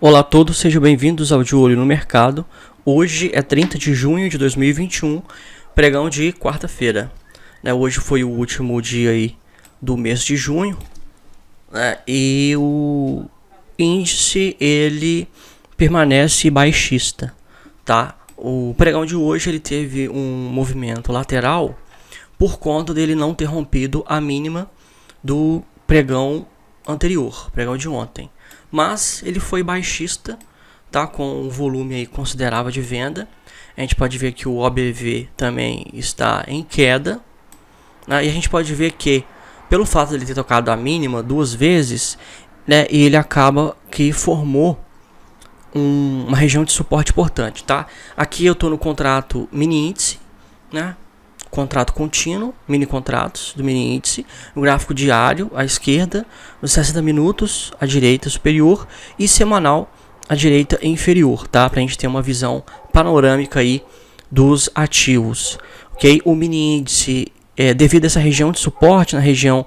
Olá a todos, sejam bem-vindos ao De Olho no Mercado. Hoje é 30 de junho de 2021, pregão de quarta-feira. Hoje foi o último dia aí do mês de junho, e o índice ele permanece baixista, tá? O pregão de hoje ele teve um movimento lateral por conta dele não ter rompido a mínima do pregão anterior, pregão de ontem. Mas ele foi baixista, tá? Com um volume aí considerável de venda. A gente pode ver que o OBV também está em queda, né? E a gente pode ver que, pelo fato de ele ter tocado a mínima duas vezes, né, ele acaba que formou uma região de suporte importante, tá? Aqui eu estou no contrato mini índice, né? Contrato contínuo, mini contratos do mini índice, o gráfico diário à esquerda, os 60 minutos à direita superior e semanal à direita inferior, tá? Para a gente ter uma visão panorâmica aí dos ativos, ok? O mini índice, devido a essa região de suporte, na região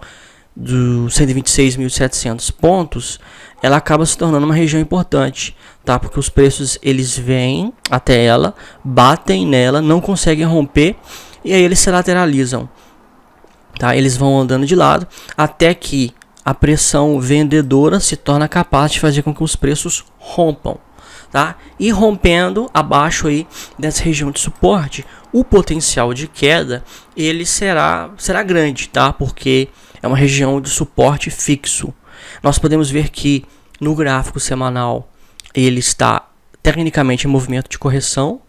dos 126.700 pontos, ela acaba se tornando uma região importante, tá? Porque os preços eles vêm até ela, batem nela, não conseguem romper, e aí eles se lateralizam, tá? Eles vão andando de lado até que a pressão vendedora se torna capaz de fazer com que os preços rompam, tá? E rompendo abaixo aí dessa região de suporte, o potencial de queda ele será grande, tá? Porque é uma região de suporte fixo. Nós podemos ver que no gráfico semanal ele está tecnicamente em movimento de correção.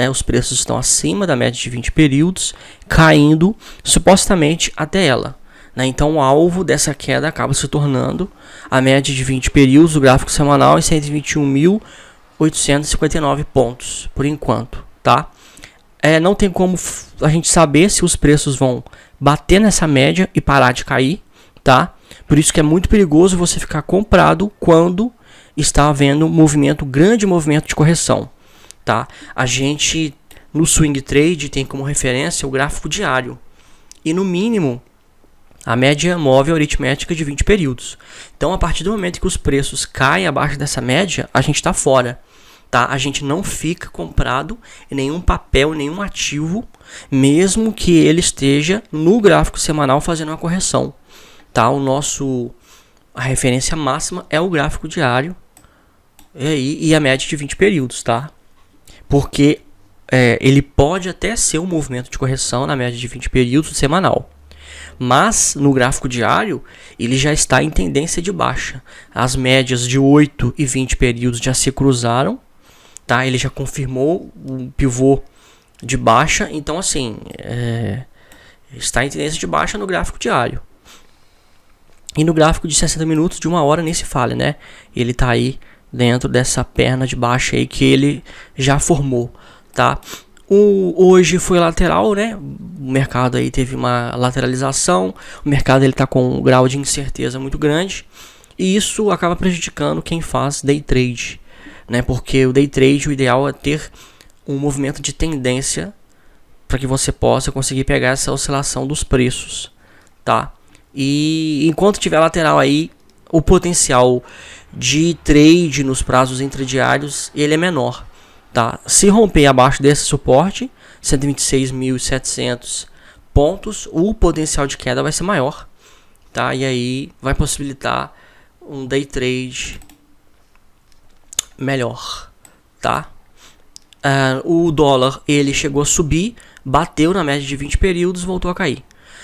Os preços estão acima da média de 20 períodos, caindo supostamente até ela. Então o alvo dessa queda acaba se tornando a média de 20 períodos do gráfico semanal em 121.859 pontos, por enquanto. Tá? Não tem como a gente saber se os preços vão bater nessa média e parar de cair. Tá? Por isso que é muito perigoso você ficar comprado quando está havendo grande movimento de correção. Tá? A gente no swing trade tem como referência o gráfico diário e no mínimo a média móvel aritmética de 20 períodos. Então a partir do momento que os preços caem abaixo dessa média, a gente está fora, tá? A gente não fica comprado em nenhum papel, nenhum ativo, mesmo que ele esteja no gráfico semanal fazendo uma correção, tá? A referência máxima é o gráfico diário e a média de 20 períodos, tá? Porque ele pode até ser um movimento de correção na média de 20 períodos semanal. Mas no gráfico diário ele já está em tendência de baixa. As médias de 8 e 20 períodos já se cruzaram. Tá? Ele já confirmou um pivô de baixa. Então assim, está em tendência de baixa no gráfico diário. E no gráfico de 60 minutos de 1 hora nem se fala, né? Ele está aí dentro dessa perna de baixa aí que ele já formou, tá? Hoje foi lateral, né? O mercado aí teve uma lateralização, o mercado ele tá com um grau de incerteza muito grande e isso acaba prejudicando quem faz day trade, né? Porque o day trade, o ideal é ter um movimento de tendência para que você possa conseguir pegar essa oscilação dos preços, tá? E enquanto tiver lateral aí, o potencial de trade nos prazos intradiários ele é menor, tá? Se romper abaixo desse suporte 126.700 pontos, o potencial de queda vai ser maior, tá? E aí vai possibilitar um day trade melhor, tá? O dólar ele chegou a subir, bateu na média de 20 períodos, voltou a cair.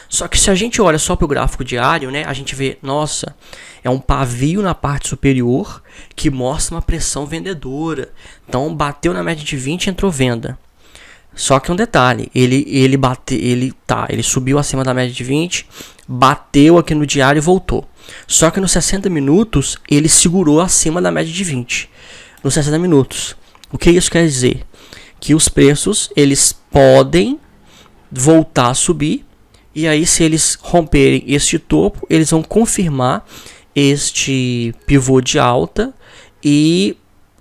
Só que se a gente olha só para o gráfico diário, né, a gente vê, nossa, é um pavio na parte superior que mostra uma pressão vendedora. Então bateu na média de 20 e entrou venda. Só que um detalhe, ele subiu acima da média de 20, bateu aqui no diário e voltou. Só que nos 60 minutos ele segurou acima da média de 20. Nos 60 minutos. O que isso quer dizer? Que os preços eles podem voltar a subir. E aí, se eles romperem este topo, eles vão confirmar este pivô de alta e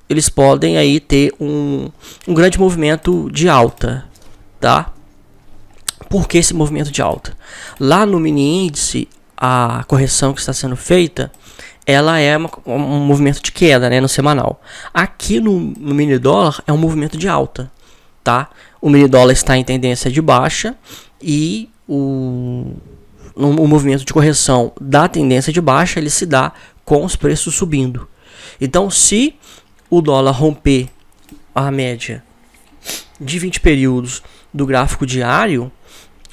eles podem aí ter um grande movimento de alta, tá? Por que esse movimento de alta? Lá no mini índice, a correção que está sendo feita ela é um movimento de queda, né, no semanal. Aqui no mini dólar é um movimento de alta, tá? O mini dólar está em tendência de baixa e o movimento de correção da tendência de baixa ele se dá com os preços subindo. Então, se o dólar romper a média de 20 períodos do gráfico diário,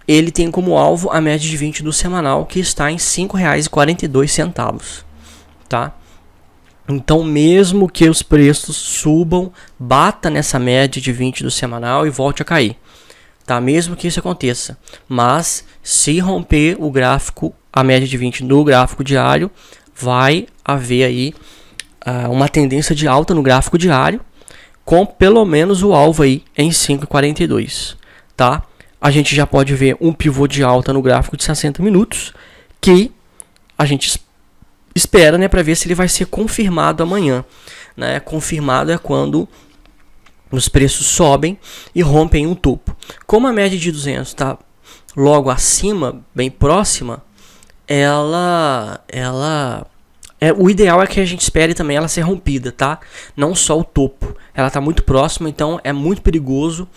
ele tem como alvo a média de 20 do semanal, que está em R$ 5,42, tá? Então, mesmo que os preços subam, bata nessa média de 20 do semanal e volte a cair, tá? Mesmo que isso aconteça. Mas, se romper o gráfico, a média de 20 do gráfico diário, vai haver aí uma tendência de alta no gráfico diário, com pelo menos o alvo aí em 5,42, tá? A gente já pode ver um pivô de alta no gráfico de 60 minutos, que a gente espera, né, para ver se ele vai ser confirmado amanhã, né? Confirmado é quando os preços sobem e rompem um topo. Como a média de 200 está logo acima, bem próxima, o ideal é que a gente espere também ela ser rompida, tá? Não só o topo. Ela está muito próxima, então é muito perigoso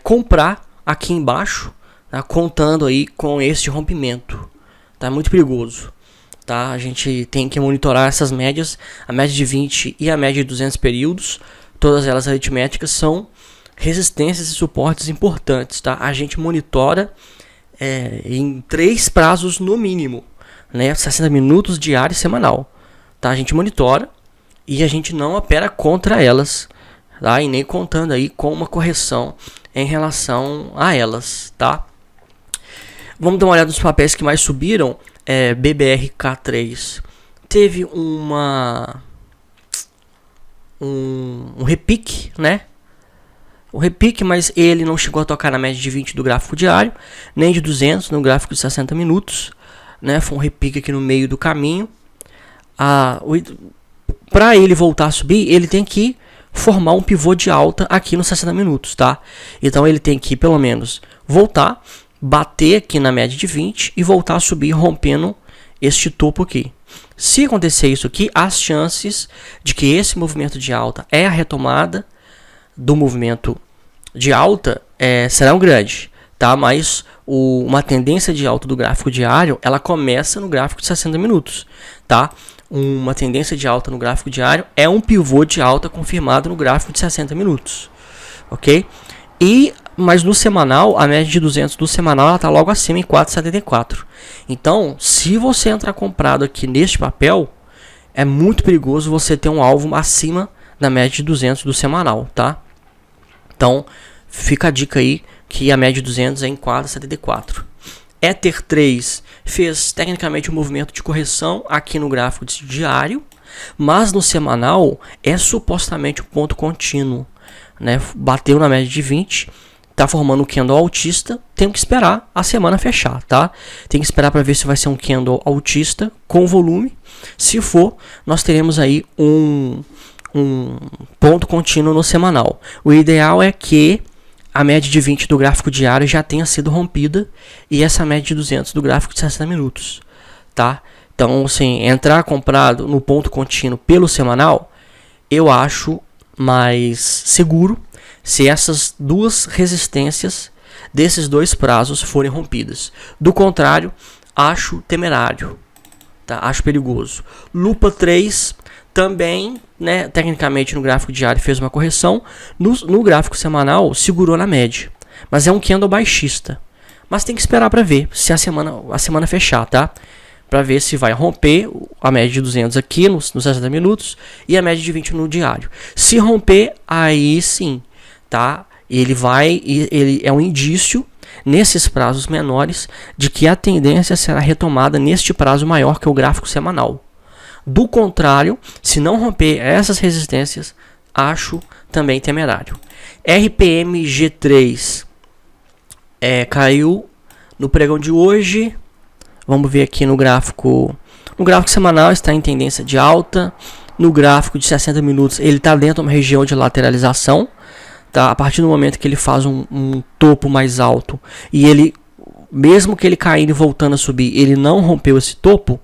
comprar aqui embaixo, tá? Contando aí com este rompimento. Tá muito perigoso, tá? A gente tem que monitorar essas médias, a média de 20 e a média de 200 períodos. Todas elas aritméticas são resistências e suportes importantes, tá? A gente monitora em 3 prazos no mínimo, né? 60 minutos diário e semanal. Tá? A gente monitora e a gente não opera contra elas, tá? E nem contando aí com uma correção em relação a elas, tá? Vamos dar uma olhada nos papéis que mais subiram. BBRK3 teve um repique, né? Um repique, mas ele não chegou a tocar na média de 20 do gráfico diário, nem de 200 no gráfico de 60 minutos, né? Foi um repique aqui no meio do caminho. Para ele voltar a subir, ele tem que formar um pivô de alta aqui nos 60 minutos, tá? Então ele tem que pelo menos voltar, bater aqui na média de 20 e voltar a subir rompendo este topo aqui. Se acontecer isso aqui, as chances de que esse movimento de alta é a retomada do movimento de alta serão grandes, tá? Mas uma tendência de alta do gráfico diário, ela começa no gráfico de 60 minutos, tá? Uma tendência de alta no gráfico diário é um pivô de alta confirmado no gráfico de 60 minutos, ok? Mas no semanal, a média de 200 do semanal está logo acima em 4,74. Então, se você entrar comprado aqui neste papel, é muito perigoso você ter um alvo acima da média de 200 do semanal, tá? Então, fica a dica aí que a média de 200 é em 4,74. Ether 3 fez tecnicamente um movimento de correção aqui no gráfico diário, mas no semanal é supostamente um ponto contínuo, né? Bateu na média de 20, está formando um candle altista. Tem que esperar a semana fechar, tá? Tem que esperar para ver se vai ser um candle altista com volume. Se for, nós teremos aí um ponto contínuo no semanal. O ideal é que a média de 20 do gráfico diário já tenha sido rompida e essa média de 200 do gráfico de 60 minutos, tá? Então, assim, entrar comprado no ponto contínuo pelo semanal, eu acho mais seguro se essas duas resistências desses dois prazos forem rompidas. Do contrário, acho temerário, tá? Acho perigoso. Lupa 3 também, né, tecnicamente no gráfico diário fez uma correção, no gráfico semanal segurou na média, mas é um candle baixista. Mas tem que esperar para ver se a semana fechar, tá? Para ver se vai romper a média de 200 aqui nos 60 minutos e a média de 20 no diário. Se romper, aí sim, tá? Ele é um indício nesses prazos menores de que a tendência será retomada neste prazo maior que o gráfico semanal. Do contrário, se não romper essas resistências, acho também temerário. RPMG3 caiu no pregão de hoje. Vamos ver aqui no gráfico. No gráfico semanal está em tendência de alta. No gráfico de 60 minutos ele está dentro de uma região de lateralização. Tá? A partir do momento que ele faz um topo mais alto e ele, mesmo que ele caindo e voltando a subir, ele não rompeu esse topo,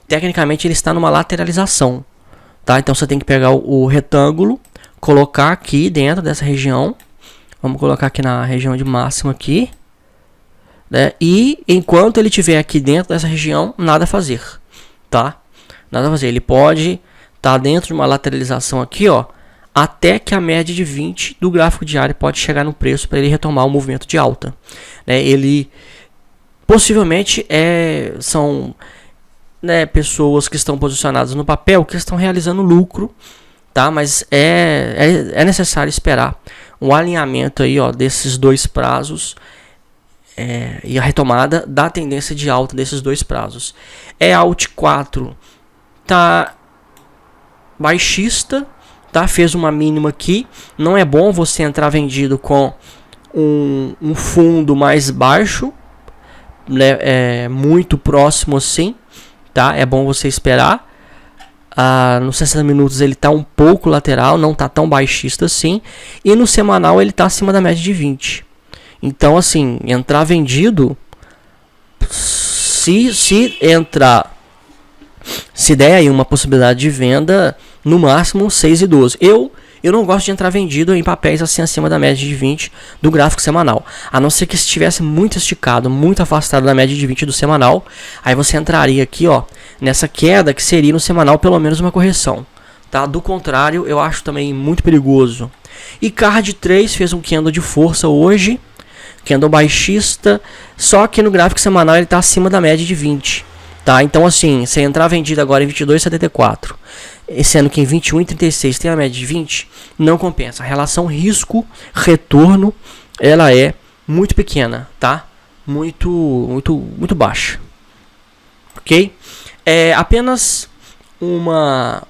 tecnicamente ele está numa lateralização, tá? Então você tem que pegar o retângulo, colocar aqui dentro dessa região. Vamos colocar aqui na região de máxima aqui, né? E enquanto ele estiver aqui dentro dessa região, nada a fazer, tá? Nada a fazer. Ele pode estar dentro de uma lateralização aqui, ó, até que a média de 20 do gráfico diário pode chegar no preço para ele retomar o movimento de alta, né? Ele possivelmente são, né, pessoas que estão posicionadas no papel que estão realizando lucro, tá? Mas é necessário esperar um alinhamento aí, ó, desses dois prazos e a retomada da tendência de alta desses dois prazos. Alt 4 tá baixista, tá? Fez uma mínima aqui. Não é bom você entrar vendido com um fundo mais baixo, né? Muito próximo assim, tá? É bom você esperar. Nos 60 minutos ele está um pouco lateral, não está tão baixista assim. E no semanal ele está acima da média de 20. Então, assim, entrar vendido, se entrar, se der aí uma possibilidade de venda, no máximo 6,12. Eu não gosto de entrar vendido em papéis assim acima da média de 20 do gráfico semanal. A não ser que estivesse muito esticado, muito afastado da média de 20 do semanal. Aí você entraria aqui, ó, nessa queda que seria no semanal pelo menos uma correção, tá? Do contrário, eu acho também muito perigoso. E Card 3 fez um candle de força hoje, candle baixista, só que no gráfico semanal ele está acima da média de 20, tá? Então assim, se entrar vendido agora em 22,74, sendo que em 21,36 tem a média de 20, não compensa. A relação risco-retorno, ela é muito pequena, tá? Muito baixa. Ok? É apenas uma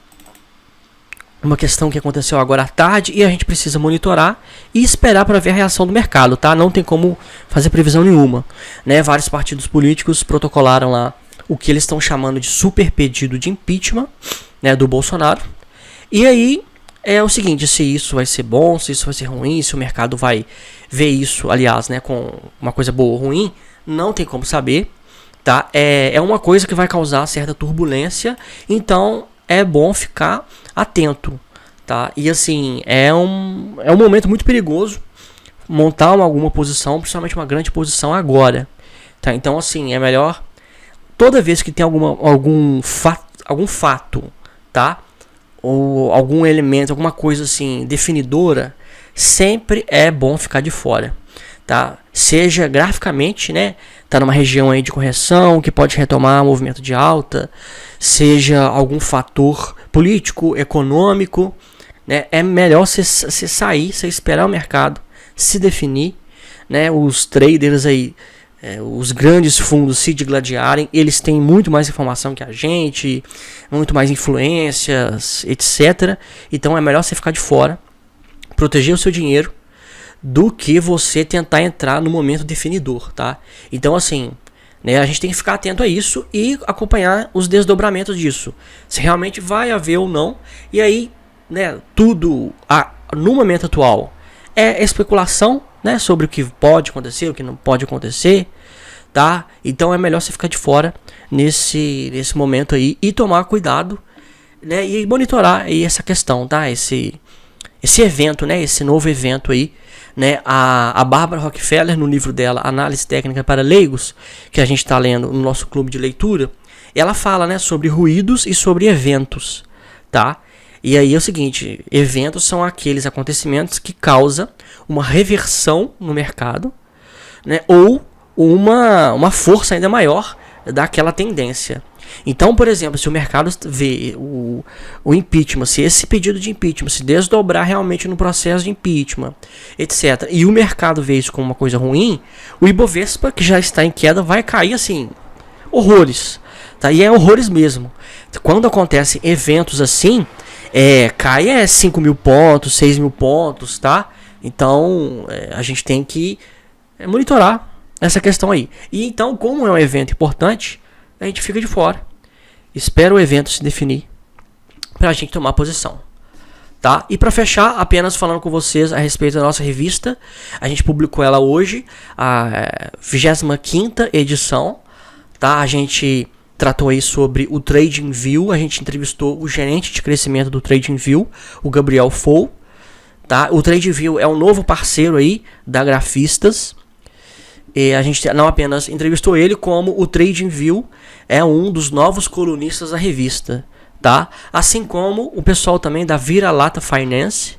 questão que aconteceu agora à tarde e a gente precisa monitorar e esperar para ver a reação do mercado, tá? Não tem como fazer previsão nenhuma, né? Vários partidos políticos protocolaram lá o que eles estão chamando de super pedido de impeachment, né, do Bolsonaro. E aí é o seguinte, se isso vai ser bom, se isso vai ser ruim, se o mercado vai ver isso, aliás, né, com uma coisa boa ou ruim, não tem como saber, tá? É uma coisa que vai causar certa turbulência, então é bom ficar atento, tá? E assim, é um momento muito perigoso montar alguma posição, principalmente uma grande posição agora, tá? Então assim, é melhor toda vez que tem algum fato, tá? Ou algum elemento, alguma coisa assim definidora, sempre é bom ficar de fora, tá? Seja graficamente, né, tá numa região aí de correção que pode retomar movimento de alta, seja algum fator político, econômico, né? É melhor você sair, você esperar o mercado se definir, né? Os traders aí, os grandes fundos se digladiarem, eles têm muito mais informação que a gente, muito mais influências, etc. Então é melhor você ficar de fora, proteger o seu dinheiro, do que você tentar entrar no momento definidor, tá? Então assim, né, a gente tem que ficar atento a isso e acompanhar os desdobramentos disso, se realmente vai haver ou não. E aí, né, tudo no momento atual é especulação, né, sobre o que pode acontecer, o que não pode acontecer, tá? Então é melhor você ficar de fora nesse momento aí e tomar cuidado, né, e monitorar aí essa questão, tá? Esse evento, né, esse novo evento aí, né? A Barbara Rockefeller, no livro dela Análise Técnica para Leigos, que a gente está lendo no nosso clube de leitura, ela fala, né, sobre ruídos e sobre eventos, tá? E aí é o seguinte, eventos são aqueles acontecimentos que causam uma reversão no mercado, né, ou uma força ainda maior daquela tendência. Então, por exemplo, se o mercado vê o impeachment, se esse pedido de impeachment se desdobrar realmente no processo de impeachment, etc., e o mercado vê isso como uma coisa ruim, o Ibovespa, que já está em queda, vai cair assim, horrores, tá? E é horrores mesmo. Quando acontecem eventos assim, cai 5 mil pontos, 6 mil pontos, tá? Então, a gente tem que monitorar essa questão aí. E então, como é um evento importante, a gente fica de fora, espera o evento se definir para a gente tomar posição, tá? E para fechar, apenas falando com vocês a respeito da nossa revista, a gente publicou ela hoje, a 25ª edição, tá? A gente tratou aí sobre o TradingView. A gente entrevistou o gerente de crescimento do TradingView, o Gabriel Fou. Tá? O TradingView é um novo parceiro aí da Grafistas. E a gente não apenas entrevistou ele, como o TradingView é um dos novos colunistas da revista. Tá? Assim como o pessoal também da Vira-Lata Finance,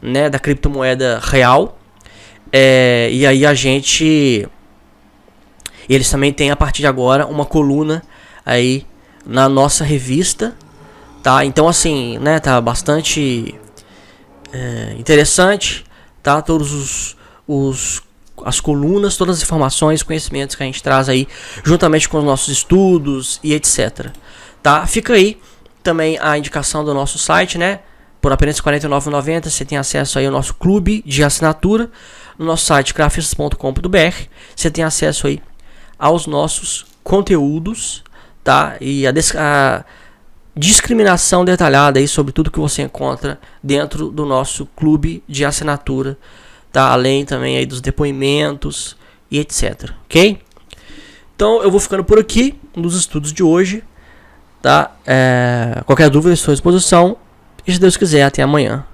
né, da criptomoeda real. E aí eles também têm a partir de agora uma coluna aí na nossa revista, tá? Então assim, né, tá bastante interessante, tá? Todos as colunas, todas as informações, conhecimentos que a gente traz aí juntamente com os nossos estudos e etc, tá? Fica aí também a indicação do nosso site, né? Por apenas R$ 49,90 você tem acesso aí ao nosso clube de assinatura no nosso site grafistas.com.br. Você tem acesso aí aos nossos conteúdos, tá? E a discriminação detalhada aí sobre tudo que você encontra dentro do nosso clube de assinatura, tá? Além também aí dos depoimentos e etc, ok? Então eu vou ficando por aqui nos estudos de hoje, tá? Qualquer dúvida estou à disposição. E se Deus quiser, até amanhã.